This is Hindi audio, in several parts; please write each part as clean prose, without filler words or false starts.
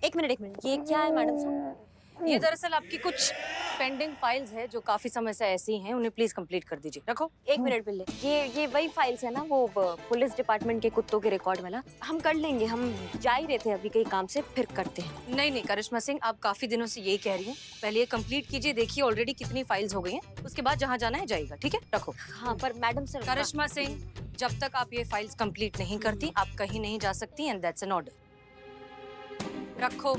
एक मिनट, ये क्या है मैडम साहब? ये दरअसल आपकी कुछ पेंडिंग फाइल्स है जो काफी समय से ऐसी हैं, उन्हें प्लीज कंप्लीट कर दीजिए। रखो। एक मिनट बिल्ले, ये वही फाइल्स है ना, वो पुलिस डिपार्टमेंट के कुत्तों के रिकॉर्ड वाला? हम कर लेंगे, हम जा ही रहे थे अभी कहीं काम से, फिर करते हैं। नहीं करिश्मा सिंह, आप काफी दिनों से यही कह रही हैं। पहले ये कंप्लीट कीजिए, देखिए ऑलरेडी कितनी फाइल्स हो गई हैं, उसके बाद जहाँ जाना है जाएगा। ठीक है, रखो। हाँ पर मैडम सर। करिश्मा सिंह, जब तक आप ये फाइल्स कंप्लीट नहीं करती, आप कहीं नहीं जा सकती, एंड दैट्स एन ऑर्डर। रखो।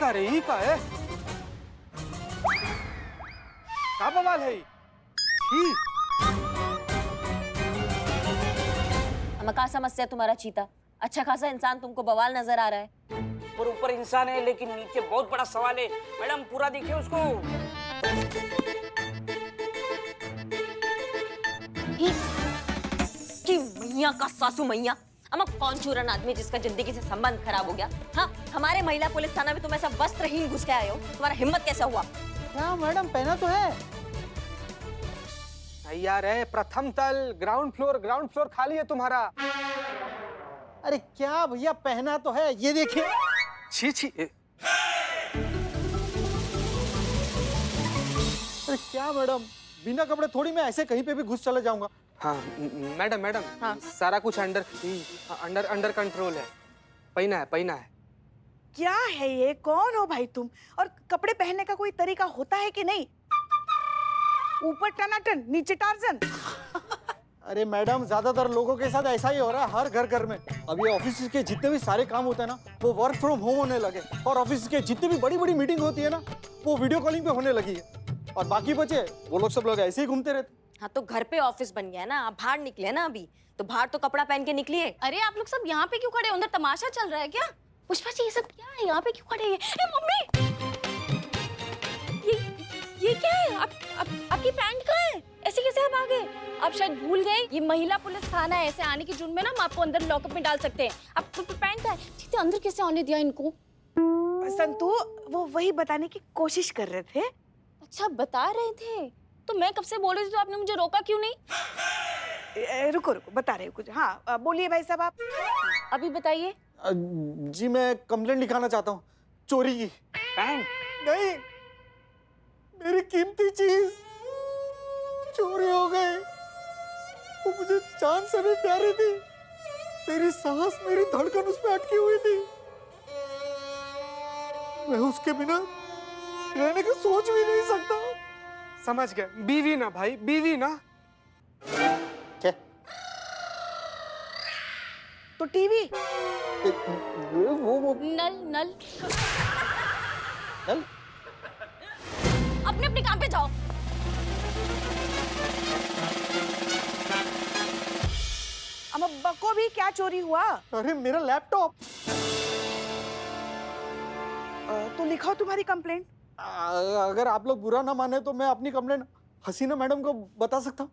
ही का है का बवाल है ही? हमें क्या समस्या तुम्हारा चीता? अच्छा खासा इंसान तुमको बवाल नजर आ रहा है। और ऊपर इंसान है लेकिन नीचे बहुत बड़ा सवाल है। मैडम पूरा देखिए उसको। कि मैया का सासू मैया, अमा कौन चूरन आदमी जिसका जिंदगी से संबंध खराब हो गया? हाँ, हमारे महिला पुलिस थाना में तुम ऐसा वस्त्रहीन घुस के आए हो, तुम्हारा हिम्मत कैसा हुआ? क्या मैडम, पहना तो है यार है। प्रथम तल, ग्राउंड फ्लोर खाली है तुम्हारा। अरे क्या भैया, पहना तो है, ये देखिए। छी छी। अरे क्या मैडम, बिना कपड़े थोड़ी मैं ऐसे कहीं पे भी घुस चला जाऊंगा। हाँ मैडम हाँ। सारा कुछ अंडर कंट्रोल है। पहना है। क्या है ये? कौन हो भाई तुम? और कपड़े पहनने का कोई तरीका होता है कि नहीं? ऊपर टनाटन, नीचे टार्जन। अरे मैडम, ज्यादातर लोगों के साथ ऐसा ही हो रहा है, हर घर में। अब ये ऑफिस के जितने भी सारे काम होते हैं ना, वो वर्क फ्रॉम होम होने लगे, और ऑफिस के जितनी भी बड़ी बड़ी मीटिंग होती है ना, वो वीडियो कॉलिंग पे होने लगी है। और बाकी बचे वो लोग, सब लोग ऐसे ही घूमते रहते। हाँ तो घर पे ऑफिस बन गया है ना, आप बाहर निकले ना अभी, तो बाहर तो कपड़ा पहन के निकलिए। अरे आप लोग सब यहाँ पे क्यों खड़े हो? अंदर तमाशा चल रहा है क्या? पुष्पा जी, ये सब क्या है? यहाँ पे क्यों खड़े हैं? ए, मम्मी, ये क्या है? आपकी पैंट कहाँ है? ऐसे कैसे आप आ गए? आप शायद भूल गए, ये महिला पुलिस थाना है। ऐसे आने के जुर्म में ना हम आपको अंदर लॉकअप में डाल सकते हैं। आपको पैंट कहाँ है? जीते अंदर कैसे आने दिया इनको? संतु, वो वही बताने की कोशिश कर रहे थे। अच्छा, बता रहे थे? तो मैं कब से बोल रही थी, तो आपने मुझे रोका क्यों नहीं? रुको बता रहे हो कुछ। हाँ बोलिए भाई साहब आप। अभी बताइए। जी मैं कंप्लेंट लिखाना चाहता हूँ, चोरी की। पैंट? नहीं, मेरी कीमती चीज चोरी हो गई। वो मुझे जान से भी प्यारी थी। मेरी सांस, मेरी धड़कन उसमें अटकी हुई थी। मैं उसके बिना रहने का सोच भी नहीं सकता। समझ गए, बीवी ना भाई, बीवी ना। क्या? तो टीवी? वो नल नल? अपने अपने काम पे जाओ। अम्मा को भी क्या चोरी हुआ? अरे मेरा लैपटॉप। तो लिखाओ तुम्हारी कंप्लेंट। अगर आप लोग बुरा ना माने तो मैं अपनी कंप्लेंट हसीना मैडम को बता सकता हूँ।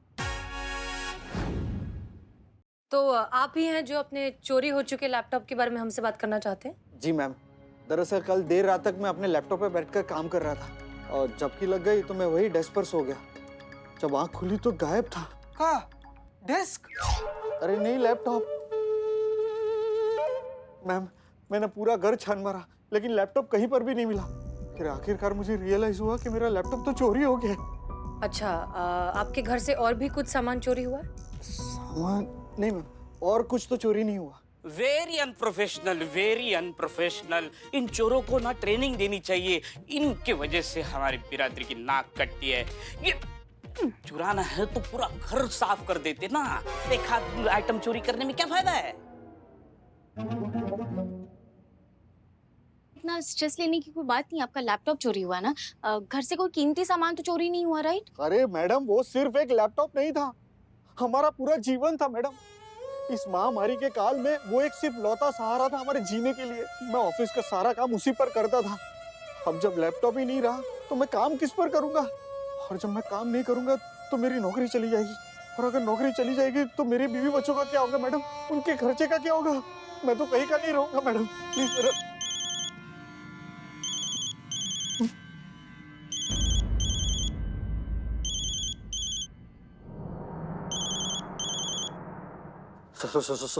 तो आप ही हैं जो अपने चोरी हो चुके लैपटॉप के बारे में हमसे बात करना चाहते हैं? जी मैम, दरअसल कल देर रात तक मैं अपने लैपटॉप पे बैठकर काम कर रहा था, और जबकि लग गई तो मैं वही डेस्क पर सो गया। जब आंख खुली तो गायब था। का डेस्क? अरे नहीं, लैपटॉप। मैम, मैंने पूरा घर छान मारा, लेकिन लैपटॉप कहीं पर भी नहीं मिला। फिर आखिरकार मुझे रियलाइज हुआ कि मेरा लैपटॉप तो चोरी हो गया। अच्छा, आपके घर से और भी कुछ सामान चोरी हुआ है? सामान नहीं मैम, और कुछ तो चोरी नहीं हुआ। Very unprofessional, very unprofessional. इन चोरों को ना ट्रेनिंग देनी चाहिए। इनके वजह से हमारी बिरादरी की नाक कटती है। ये चुराना है तो पूरा घर साफ कर देते ना। एक आध आइटम चोरी करने में क्या फायदा है? इतना स्ट्रेस लेने की कोई बात नहीं, आपका लैपटॉप चोरी हुआ ना, घर से कोई कीमती सामान तो चोरी नहीं हुआ, राइट? अरे मैडम, वो सिर्फ एक लैपटॉप नहीं था, हमारा पूरा जीवन था मैडम। इस महामारी के काल में वो एक सिर्फ लौता सहारा था हमारे जीने के लिए। मैं ऑफिस का सारा काम उसी पर करता था। अब जब लैपटॉप ही नहीं रहा तो मैं काम किस पर करूंगा? और जब मैं काम नहीं करूंगा तो मेरी नौकरी चली जाएगी, और अगर नौकरी चली जाएगी तो मेरे बीवी बच्चों का क्या होगा मैडम? उनके खर्चे का क्या होगा? मैं तो कहीं का नहीं रहूंगा मैडम, प्लीज मेरा।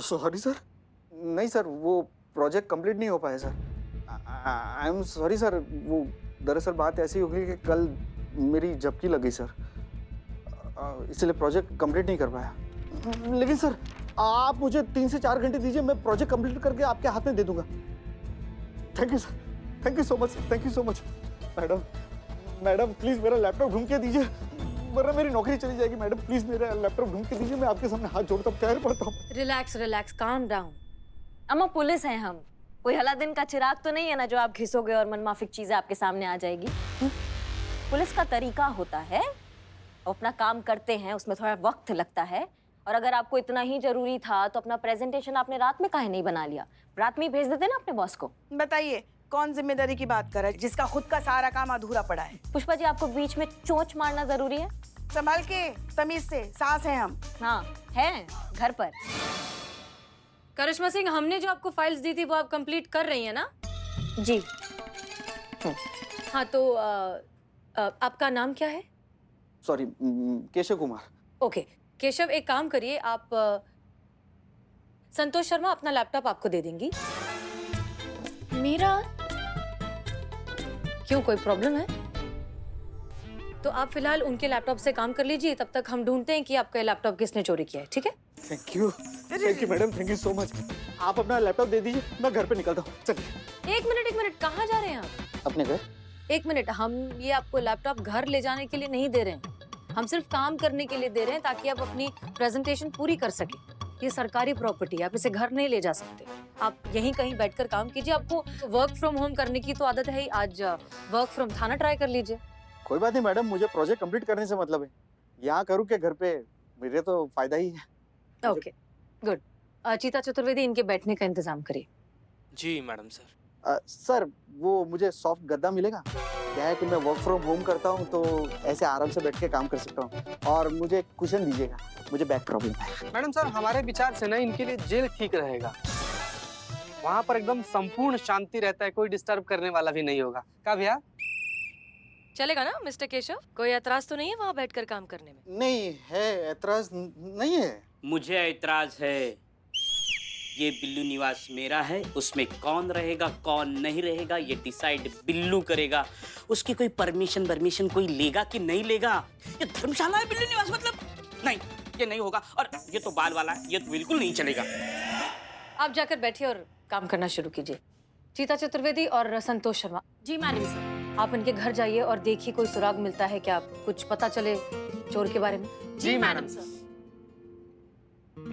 सॉरी सर, नहीं सर, वो प्रोजेक्ट कंप्लीट नहीं हो पाया sir. I am sorry sir. वो दरअसल बात ऐसी हो गई कि कल मेरी झपकी लग गई सर, इसलिए प्रोजेक्ट कंप्लीट नहीं कर पाया। लेकिन सर, आप मुझे 3 से 4 घंटे दीजिए, मैं प्रोजेक्ट कंप्लीट करके आपके हाथ में दे दूंगा। Thank you sir, thank you so much, thank you so much. Madam please मेरा लैपटॉप ढूंढ के दीजिए, वरना मेरी नौकरी चली जाएगी। मैडम प्लीज मेरा लैपटॉप ढूंढ के दीजिए, मैं आपके सामने हाथ जोड़ता हूँ, पैर पड़ता हूँ। Relax relax, calm down. अम्मा पुलिस हैं हम, कोई अलादीन का चिराग तो नहीं है ना जो आप घिसोगे और मनमाफिक चीजें आपके सामने आ जाएगी। पुलिस का तरीका होता है, अपना काम करते हैं, उसमें थोड़ा वक्त लगता है। और अगर आपको इतना ही जरूरी था तो अपना प्रेजेंटेशन आपने रात में काहे नहीं बना लिया? रात में ही भेज देते ना अपने बॉस को। बताइए कौन जिम्मेदारी की बात कर रहा है जिसका खुद का सारा काम अधूरा पड़ा है? पुष्पा जी, आपको बीच में चोंच मारना जरूरी है? संभाल के, तमीज से, सास है हम। हाँ है, घर पर। करिश्मा सिंह, हमने जो आपको फाइल्स दी थी वो आप कंप्लीट कर रही हैं ना? जी। हाँ तो आपका नाम क्या है? सॉरी, केशव कुमार। ओके केशव, एक काम करिए, आप संतोष शर्मा अपना लैपटॉप आपको दे देंगी। मेरा? क्यों, कोई प्रॉब्लम है? तो आप फिलहाल उनके लैपटॉप से काम कर लीजिए, तब तक हम ढूंढते हैं कि आपका लैपटॉप किसने चोरी किया है, ठीक है? Thank you madam, thank you so much. आप अपना लैपटॉप दे दीजिए, मैं घर पे निकलता हूँ। चलिए। एक मिनट, कहाँ जा रहे हैं आप? अपने घर। एक मिनट, हम ये आपको लैपटॉप घर ले जाने के लिए नहीं दे रहे हैं, हम सिर्फ काम करने के लिए दे रहे हैं ताकि आप अपनी प्रेजेंटेशन पूरी कर सके। ये सरकारी प्रॉपर्टी है, आप इसे घर नहीं ले जा सकते। आप यहीं कहीं बैठकर काम कीजिए। आपको वर्क फ्रॉम होम करने की तो आदत है ही, आज वर्क फ्रॉम थाना ट्राई कर लीजिए। कोई बात नहीं मैडम, मुझे प्रोजेक्ट कंप्लीट करने से मतलब है, यहाँ करूँ के घर पे, मेरे तो फायदा ही है। Okay good. चीता चतुर्वेदी, इनके बैठने का इंतजाम करिए। जी मैडम सर। सर, वो मुझे सॉफ्ट गद्दा मिलेगा? क्या है कि मैं वर्क फ्रॉम होम करता हूँ तो ऐसे आराम से बैठ के काम कर सकता हूँ, और मुझे कुशन दीजिएगा, मुझे बैक प्रॉब्लम है। मैडम सर, हमारे विचार से ना इनके लिए जेल ठीक रहेगा। वहाँ पर एकदम संपूर्ण शांति रहता है, कोई डिस्टर्ब करने वाला भी नहीं होगा। क्या भैया? चलेगा ना मिस्टर केशव? कोई एतराज तो नहीं है वहाँ बैठकर काम करने में? नहीं है, ऐतराज नहीं है। मुझे ऐतराज है। ये बिल्लू निवास मेरा है, उसमें कौन रहेगा कौन नहीं रहेगा ये डिसाइड बिल्लू करेगा। उसकी कोई परमिशन कोई लेगा कि नहीं लेगा? ये धर्मशाला है बिल्लू निवास, मतलब नहीं, ये नहीं होगा। और ये तो बाल वाला है, ये तो बिल्कुल नहीं चलेगा। आप जाकर बैठिए और काम करना शुरू कीजिए। चीता चतुर्वेदी और संतोष शर्मा, जी मैडम सर। आप इनके घर जाइए और देखिए कोई सुराग मिलता है क्या, कुछ पता चले चोर के बारे में। जी madam sir.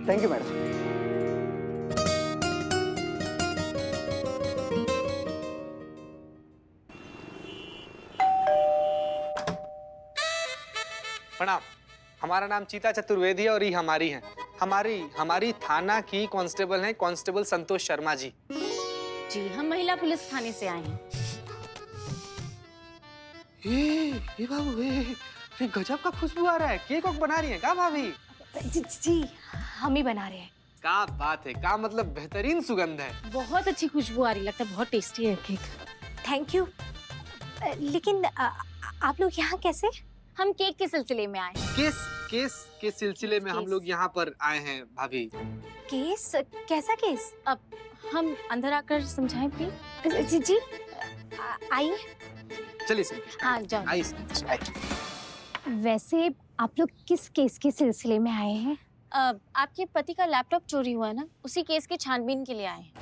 Thank you madam. प्रणाम, हमारा नाम चीता चतुर्वेदी है और ये हमारी हैं। हमारी थाना की कांस्टेबल हैं, कांस्टेबल संतोष शर्मा जी। जी, हम महिला पुलिस थाने से आए हैं। ये बाबू, ये गजब का खुशबू आ रहा है। केक वोक बना रही हैं क्या भाभी? जी, हम ही बना रहे हैं। क्या बात है, क्या मतलब बेहतरीन सुगंध है। बहुत अच्छी खुशबू आ रही, लगता है बहुत टेस्टी है केक। Thank you. लेकिन आप लोग यहाँ कैसे? हम केक के सिलसिले में आए हैं। केस के सिलसिले में हम लोग यहाँ पर आए हैं भाभी। केस? कैसा केस? अब हम अंदर आकर समझाएं प्लीज? जी आइए। चलिए सर। हाँ जाओ। आइए। वैसे आप लोग किस केस के सिलसिले में आए हैं? आपके पति का लैपटॉप चोरी हुआ ना, उसी केस की छानबीन के लिए आए हैं।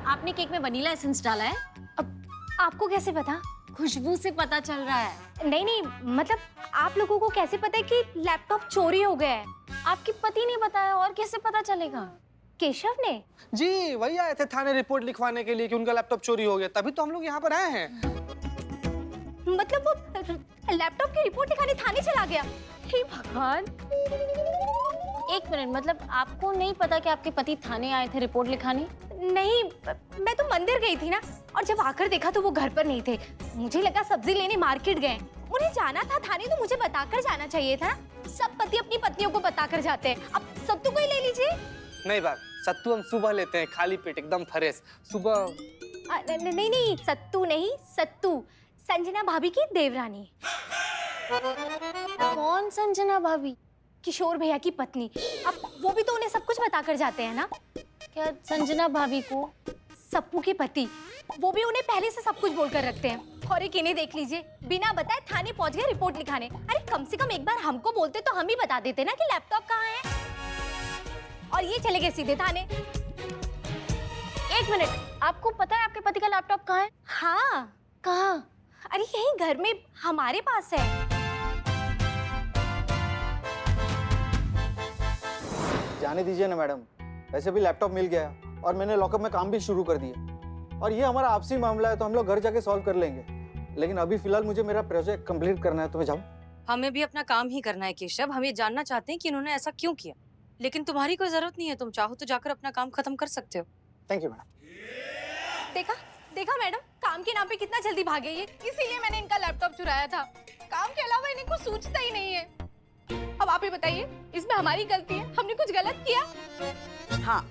आपने केक में वनीला एसेंस डाला है। अब आपको कैसे पता? खुशबू से पता चल रहा है। नहीं, मतलब आप लोगों को कैसे पता है कि लैपटॉप चोरी हो गया है? आपके पति ने बताया, और कैसे पता चलेगा? केशव ने? जी वही आए थे थाने रिपोर्ट लिखवाने के लिए कि उनका लैपटॉप चोरी हो गया, तभी तो हम लोग यहाँ पर आए हैं। मतलब वो लैपटॉप की रिपोर्ट लिखाने थाने चला गया? हे भगवान। एक मिनट, मतलब आपको नहीं पता कि आपके पति थाने आए थे रिपोर्ट लिखाने? नहीं, मैं तो मंदिर गई थी ना, और जब आकर देखा तो वो घर पर नहीं थे। मुझे लगा सब्जी लेने मार्केट गए। उन्हें जाना था थाने तो मुझे बताकर जाना चाहिए था। सब पति अपनी पत्नियों को बताकर जाते हैं। अब सत्तू को ही ले लीजिए। नहीं बात, सत्तू हम सुबह लेते हैं, खाली पेट एकदम फ्रेश सुबह। नहीं नहीं, सत्तू नहीं, सत्तू। संजना भाभी की देवरानी। कौन संजना भाभी? किशोर भैया की पत्नी। अब वो भी तो उन्हें सब कुछ बताकर जाते हैं ना। क्या संजना भाभी को? सप्पू के पति, वो भी उन्हें पहले से सब कुछ बोलकर रखते हैं। और एक इन्हें देख लीजिए, बिना बताए थाने पहुंच गए रिपोर्ट लिखाने। अरे कम से कम एक बार हमको बोलते तो हम ही बता देते ना कि लैपटॉप कहाँ है। और ये चले गए सीधे थाने। एक मिनट, आपको पता है आपके पति का लैपटॉप कहाँ है? हाँ। कहाँ? अरे यहीं घर में हमारे पास है। जाने दीजिए ना मैडम, वैसे भी लैपटॉप मिल गया और मैंने लॉकअप में काम भी शुरू कर दिया। और ये हमारा आपसी मामला है तो हम लोग घर जाके सॉल्व कर लेंगे। लेकिन अभी फिलहाल मुझे मेरा प्रोजेक्ट कंप्लीट करना है, तो मैं जाऊँ? हमें भी अपना काम ही करना है केशव। हम ये जानना चाहते हैं कि इन्होंने ऐसा क्यों किया, लेकिन तुम्हारी कोई जरूरत नहीं है। तुम चाहो तो जाकर अपना काम खत्म कर सकते हो। Thank you madam. देखा देखा मैडम, काम के नाम पे कितना जल्दी भागे ये। इसीलिए मैंने इनका लैपटॉप चुराया था। काम के अलावा इन्हें कुछ सूझता ही नहीं है। अब आप ही बताइए, इसमें हमारी गलती है? हमने कुछ गलत किया? हाँ।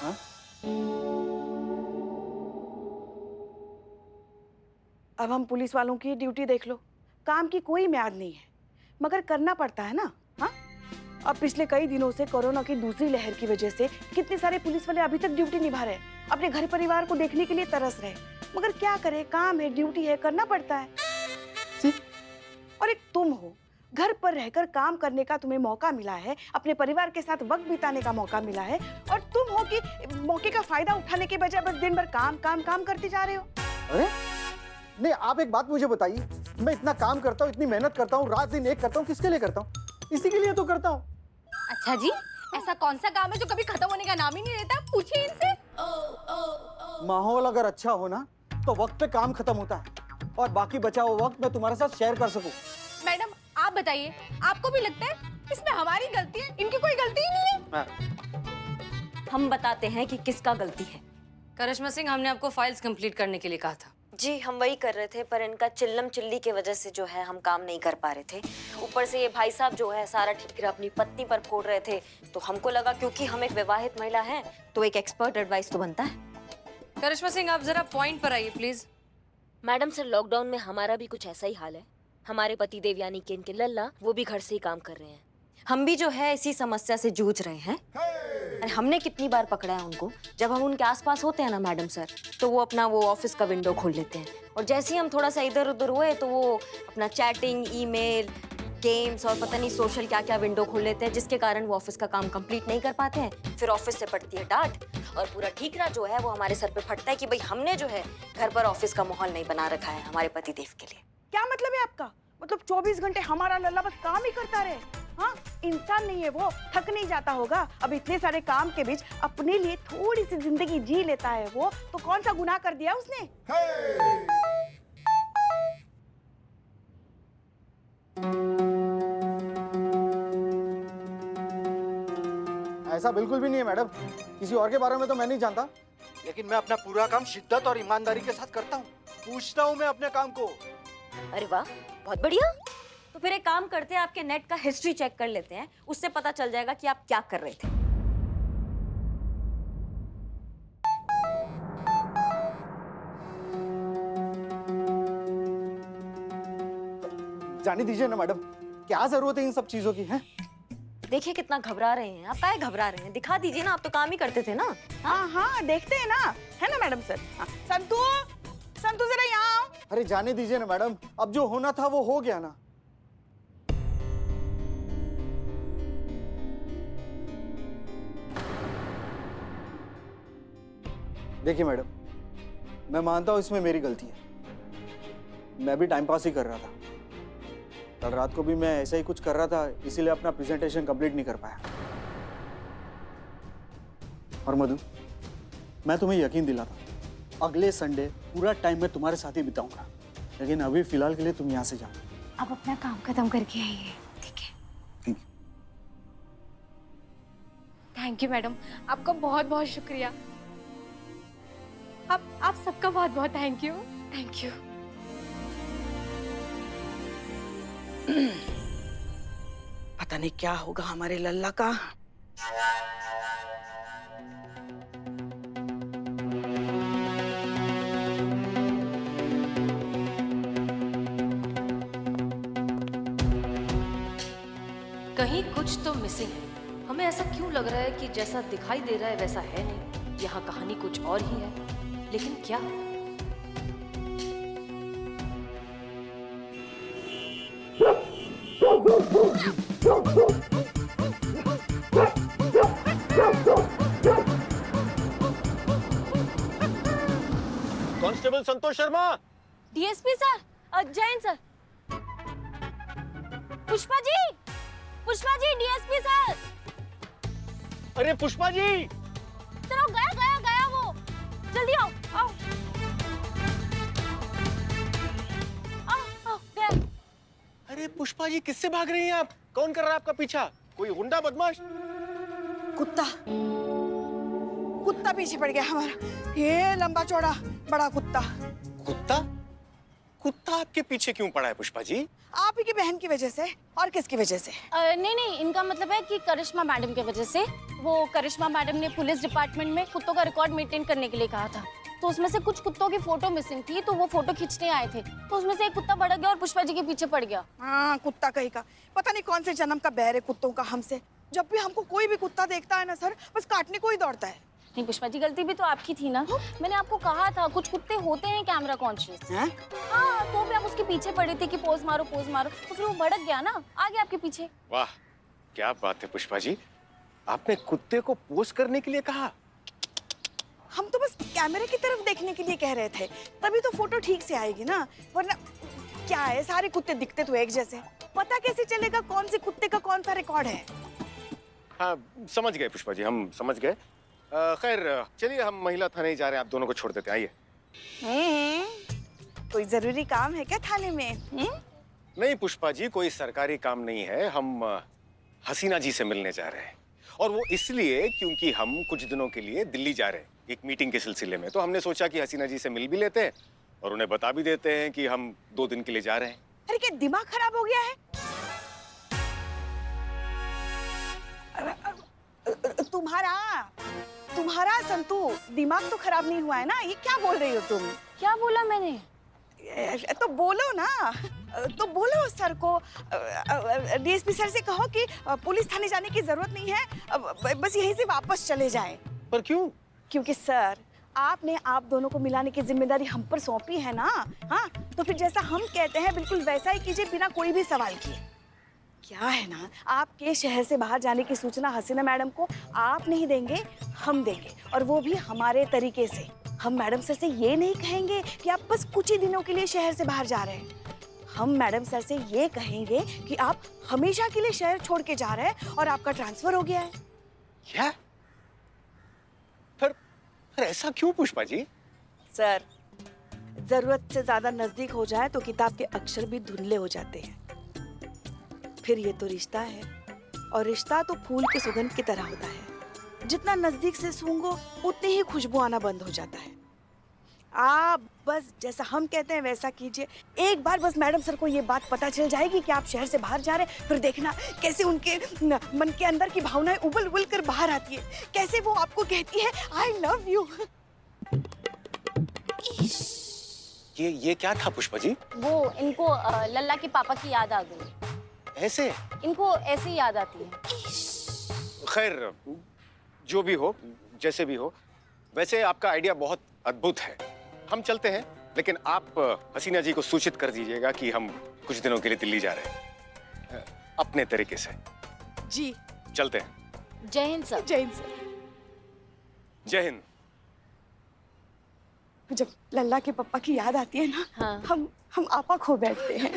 हाँ? अब हम पुलिस वालों की ड्यूटी देख लो। काम की कोई म्याद नहीं है, मगर करना पड़ता है ना। हाँ, अब पिछले कई दिनों से कोरोना की दूसरी लहर की वजह से कितने सारे पुलिस वाले अभी तक ड्यूटी निभा रहे हैं। अपने घर परिवार को देखने के लिए तरस रहे, मगर क्या करें, काम है, ड्यूटी है, करना पड़ता है। और एक तुम हो, घर पर रहकर काम करने का तुम्हें मौका मिला है, अपने परिवार के साथ वक्त बिताने का मौका मिला है, और तुम हो कि मौके का फायदा उठाने के बजाय बस दिन भर काम काम काम करते जा रहे हो। अरे नहीं, आप एक बात मुझे बताइए, मैं इतना काम करता हूँ, इतनी मेहनत करता हूँ, रात दिन एक करता हूँ, किसके लिए करता हूँ? इसी के लिए तो करता हूँ। अच्छा जी, ऐसा कौन सा काम है जो कभी खत्म होने का नाम ही नहीं लेता? पूछिए इनसे। माहौल अगर अच्छा हो ना तो वक्त पे काम खत्म होता है, और बाकी बचा हुआ वक्त मैं तुम्हारे साथ शेयर कर सकूं। मैडम आप बताइए, आपको भी लगता है इसमें हमारी गलती है? इनकी कोई गलती ही नहीं है। हम बताते हैं कि किसका गलती है। करिश्मा सिंह, हमने आपको फाइल्स कंप्लीट करने के लिए कहा था। जी हम वही कर रहे थे, पर इनका चिल्लम चिल्ली की वजह से जो है हम काम नहीं कर पा रहे थे। ऊपर से ये भाई साहब जो है सारा ठीकरा अपनी पत्नी पर फोड़ रहे थे, तो हमको लगा क्योंकि हम एक विवाहित महिला हैं तो एक एक्सपर्ट एडवाइस तो बनता है। करिश्मा सिंह, आप जरा पॉइंट पर आइए प्लीज। मैडम सर, लॉकडाउन में हमारा भी कुछ ऐसा ही हाल है। हमारे पति देव यानी कि इनके लल्ला, वो भी घर से ही काम कर रहे हैं। हम भी जो है इसी समस्या से जूझ रहे हैं। अरे हमने कितनी बार पकड़ा है उनको, जब हम उनके आसपास होते हैं ना मैडम सर, तो वो अपना वो ऑफिस का विंडो खोल लेते हैं, और जैसे ही हम थोड़ा सा इधर उधर हुए तो वो अपना चैटिंग, ईमेल, गेम्स और पता नहीं सोशल क्या क्या विंडो खोल लेते हैं, जिसके कारण वो ऑफिस का काम कंप्लीट नहीं कर पाते हैं। फिर ऑफिस से पड़ती है डांट, और पूरा ठीकरा जो है वो हमारे सर पे फटता है कि भाई हमने जो है घर पर ऑफिस का माहौल नहीं बना रखा है हमारे पति देव के लिए। क्या मतलब है आपका? मतलब 24 घंटे हमारा लल्ला बस काम ही करता रहे? हाँ, इंसान नहीं है वो, थक नहीं जाता होगा? अब इतने सारे काम के बीच अपने लिए थोड़ी सी जिंदगी जी लेता है वो, तो कौन सा गुनाह कर दिया उसने? ऐसा बिल्कुल भी नहीं है मैडम, किसी और के बारे में तो मैं नहीं जानता, लेकिन मैं अपना पूरा काम शिद्दत और ईमानदारी के साथ करता हूँ। पूछता हूँ मैं अपने काम को। अरे वाह, बहुत बढ़िया। तो फिर एक काम करते हैं, आपके नेट का हिस्ट्री चेक कर लेते हैं, उससे पता चल जाएगा कि आप क्या कर रहे थे। जाने दीजिए ना मैडम, क्या जरूरत है इन सब चीजों की? है देखिए कितना घबरा रहे हैं आप। काहे घबरा रहे हैं? दिखा दीजिए ना, आप तो काम ही करते थे ना। हाँ हाँ, देखते हैं ना, है ना मैडम सर? हाँ, संतू, संतू जरा यहाँ आओ। अरे जाने दीजिए ना मैडम, अब जो होना था वो हो गया ना। देखिए मैडम, मैं मानता हूं इसमें मेरी गलती है, मैं भी टाइम पास ही कर रहा था। कल रात को भी मैं ऐसा ही कुछ कर रहा था, इसीलिए अपना प्रेजेंटेशन कंप्लीट नहीं कर पाया। और मधु, मैं तुम्हें यकीन दिलाता अगले संडे पूरा टाइम मैं तुम्हारे साथ ही बिताऊंगा, लेकिन अभी फिलहाल के लिए तुम यहाँ से जाओ। आप अपना काम खत्म करके आइए, ठीक है? ठीक। थैंक यू मैडम, आपका बहुत बहुत शुक्रिया। आप सबका बहुत बहुत थैंक यू। Thank you. पता नहीं क्या होगा हमारे लल्ला का। कहीं कुछ तो मिसिंग है। हमें ऐसा क्यों लग रहा है कि जैसा दिखाई दे रहा है वैसा है नहीं। यहाँ कहानी कुछ और ही है, लेकिन क्या? Constable Santosh Sharma. DSP sir, Jain sir. Pushpa ji, DSP sir. अरे पुष्पा जी, चलो गया वो। जल्दी आओ गया। अरे पुष्पा जी किससे भाग रही हैं आप? कौन कर रहा है आपका पीछा? कोई गुंडा बदमाश? कुत्ता पीछे पड़ गया हमारा, ये लंबा चौड़ा बड़ा कुत्ता। कुत्ता आपके पीछे क्यों पड़ा है पुष्पा जी? आप ही की बहन की वजह से। और किसकी वजह से? नहीं, इनका मतलब है कि करिश्मा मैडम की वजह से। वो करिश्मा मैडम ने पुलिस डिपार्टमेंट में कुत्तों का रिकॉर्ड मेंटेन करने के लिए कहा था, तो उसमें से कुछ कुत्तों की फोटो मिसिंग थी, तो वो फोटो खींचने आए थे, तो उसमें से एक कुत्ता भड़क गया और पुष्पा जी के पीछे पड़ गया। हाँ, कुत्ता कहीं का। पता नहीं कौन से जन्म का बैर है कुत्तों का हमसे। जब भी हमको कोई भी कुत्ता देखता है ना सर, बस काटने को ही दौड़ता है। नहीं पुष्पा जी, गलती भी तो आपकी थी ना। मैंने आपको कहा था कुछ कुत्ते होते हैं कैमरा कॉन्शियस। हैं? हाँ, तो भी आप उसके पीछे पड़ी थी कि पोज मारो, तो फिर वो भड़क गया ना, आ गया आपके पीछे। वाह, क्या बात है पुष्पा जी, आपने कुत्ते को पोज करने के लिए कहा? हम तो बस कैमरे की तरफ देखने के लिए कह रहे थे, तभी तो फोटो ठीक से आएगी ना। वरना क्या है, सारे कुत्ते दिखते तो एक जैसे, पता कैसे चलेगा कौन से कुत्ते का कौन सा रिकॉर्ड है? हाँ समझ गए पुष्पा जी, हम समझ गए। खैर चलिए, हम महिला थाने ही जा रहे हैं, आप दोनों को छोड़ देते हैं, आइए। कोई जरूरी काम है क्या थाने में? नहीं पुष्पा जी, कोई सरकारी काम नहीं है, हम हसीना जी से मिलने जा रहे हैं। और वो इसलिए क्योंकि हम कुछ दिनों के लिए दिल्ली जा रहे हैं एक मीटिंग के सिलसिले में, तो हमने सोचा कि हसीना जी से मिल भी लेते हैं और उन्हें बता भी देते हैं कि हम 2 दिन के लिए जा रहे हैं। अरे क्या दिमाग खराब हो गया है? तुम्हारा संतू दिमाग तो खराब नहीं हुआ है ना? ये क्या बोल रही हो तुम? क्या बोला मैंने? तो बोलो ना, तो बोलो सर को, डीएसपी सर से कहो कि पुलिस थाने जाने की जरूरत नहीं है, बस यहीं से वापस चले जाएं। पर क्यों? क्योंकि सर आपने आप दोनों को मिलाने की जिम्मेदारी हम पर सौंपी है ना। हाँ, तो फिर जैसा हम कहते हैं बिल्कुल वैसा ही कीजिए, बिना कोई भी सवाल किए। क्या है ना, आपके शहर से बाहर जाने की सूचना हसीना मैडम को आप नहीं देंगे, हम देंगे, और वो भी हमारे तरीके से। हम मैडम सर से ये नहीं कहेंगे कि आप बस कुछ ही दिनों के लिए शहर से बाहर जा रहे हैं। हम मैडम सर से ये कहेंगे कि आप हमेशा के लिए शहर छोड़ के जा रहे हैं और आपका ट्रांसफर हो गया है। क्या? पर ऐसा क्यों पुष्पा जी? सर, जरूरत से ज्यादा नजदीक हो जाए तो किताब के अक्षर भी धुंधले हो जाते हैं। फिर ये तो रिश्ता है, और रिश्ता तो फूल की सुगंध की तरह होता है, जितना नजदीक से सूंघो उतनी ही खुशबू आना बंद हो जाता है। आप बस जैसा हम कहते हैं वैसा कीजिए। एक बार बस मैडम सर को ये बात पता चल जाएगी कि आप शहर से बाहर जा रहे हैं, फिर देखना कैसे उनके मन के अंदर की भावनाएं उबल उबल कर बाहर आती है, कैसे वो आपको कहती है आई लव यू। ये क्या था पुष्पा जी? वो इनको लल्ला के पापा की याद आ गई। ऐसे? इनको ऐसे ही याद आती है। खैर जो भी हो, जैसे भी हो, वैसे आपका आइडिया बहुत अद्भुत है। हम चलते हैं, लेकिन आप हसीना जी को सूचित कर दीजिएगा कि हम कुछ दिनों के लिए दिल्ली जा रहे हैं, अपने तरीके से। जी चलते हैं। जय हिंद सर। जय हिंद सर। जय हिंद। जब लल्ला के पापा की याद आती है ना, हाँ। हम आपा खो बैठते हैं।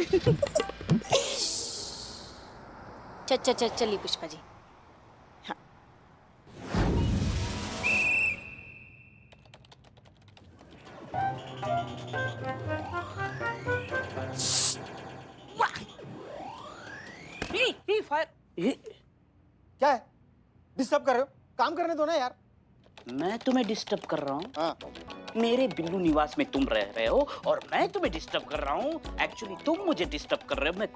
चलिए पुष्पा जी। ये क्या है, डिस्टर्ब कर रहे हो? काम करने दो ना यार। मैं तुम्हें डिस्टर्ब कर रहा हूँ? हाँ, मेरे बिल्लू निवास में तुम रह रहे हो और मैं तुम्हें डिस्टर्ब कर रहा हूँ। एक्चुअली तुम मुझे डिस्टर्ब कर रहे हो। मैं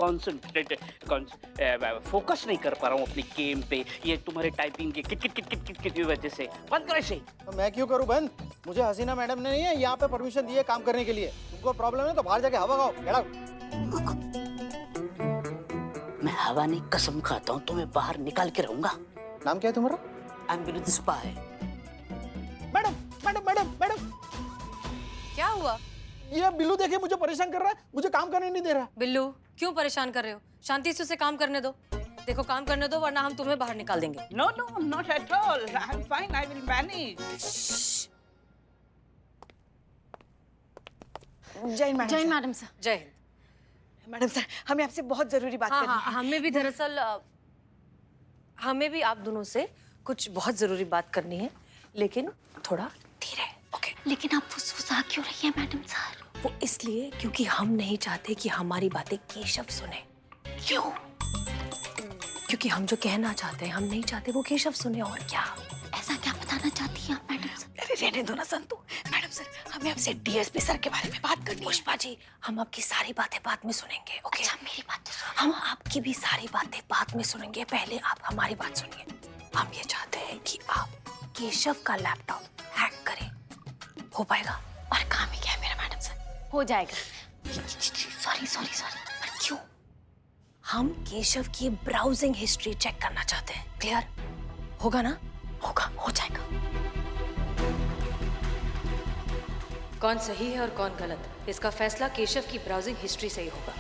फोकस नहीं कर पा रहा हूँ अपनी गेम पे। ये तुम्हारे टाइपिंग के kit kit kit kit kit की वजह से। बंद करो इसे। तो मैं क्यों करूँ बंद? मुझे हसीना मैडम ने नहीं है यहाँ पे परमिशन दी है काम करने के लिए। तुमको प्रॉब्लम है तो बाहर जाके हवा खाओ। Get out. मैं हवा नहीं, कसम खाता हूँ तुम्हें बाहर निकाल के रहूंगा। नाम क्या है तुम्हारा? I am Billu the spy. Madam madam madam madam, क्या हुआ? ये बिल्लू देखिए मुझे परेशान कर रहा है, मुझे काम करने नहीं दे रहा। बिल्लू क्यों परेशान कर रहे हो? शांति से उसे काम करने दो। देखो काम करने दो वरना हम तुम्हें बाहर निकाल देंगे। No, no, not at all. I'm fine. I will manage. जय मैडम। जय मैडम सर। जय हिंद। मैडम सर, हमें आपसे बहुत जरूरी बात करनी है। हमें भी दरअसल हमें भी आप दोनों से कुछ बहुत जरूरी बात करनी है, लेकिन थोड़ा धीरे। ओके? लेकिन आप फुसफुसा क्यों रही है मैडम सर? वो इसलिए क्योंकि हम नहीं चाहते कि हमारी बातें केशव सुने। क्यों? क्योंकि हम जो कहना चाहते हैं हम नहीं चाहते वो केशव सुने। और क्या? ऐसा क्या बताना चाहती हैं आप मैडम सर? अरे रहने दो ना संतु। मैडम सर, हमें आपसे डीएसपी सर के बारे में बात करनी है। पुष्पा जी, हम आपकी सारी बातें बाद में सुनेंगे। ओके? अच्छा मेरी बात तो सुनो। हम आपकी भी सारी बातें बाद में सुनेंगे, पहले आप हमारी बात सुनिए। हम ये चाहते हैं कि आप केशव का लैपटॉप हैक करें। हो पाएगा? और काम ही क्या है मेरा मैडम सर? हो जाएगा। सॉरी सॉरी सॉरी, पर क्यों? हम केशव की ब्राउजिंग हिस्ट्री चेक करना चाहते हैं। क्लियर? होगा ना? होगा, हो जाएगा। कौन सही है और कौन गलत, इसका फैसला केशव की ब्राउजिंग हिस्ट्री से ही होगा।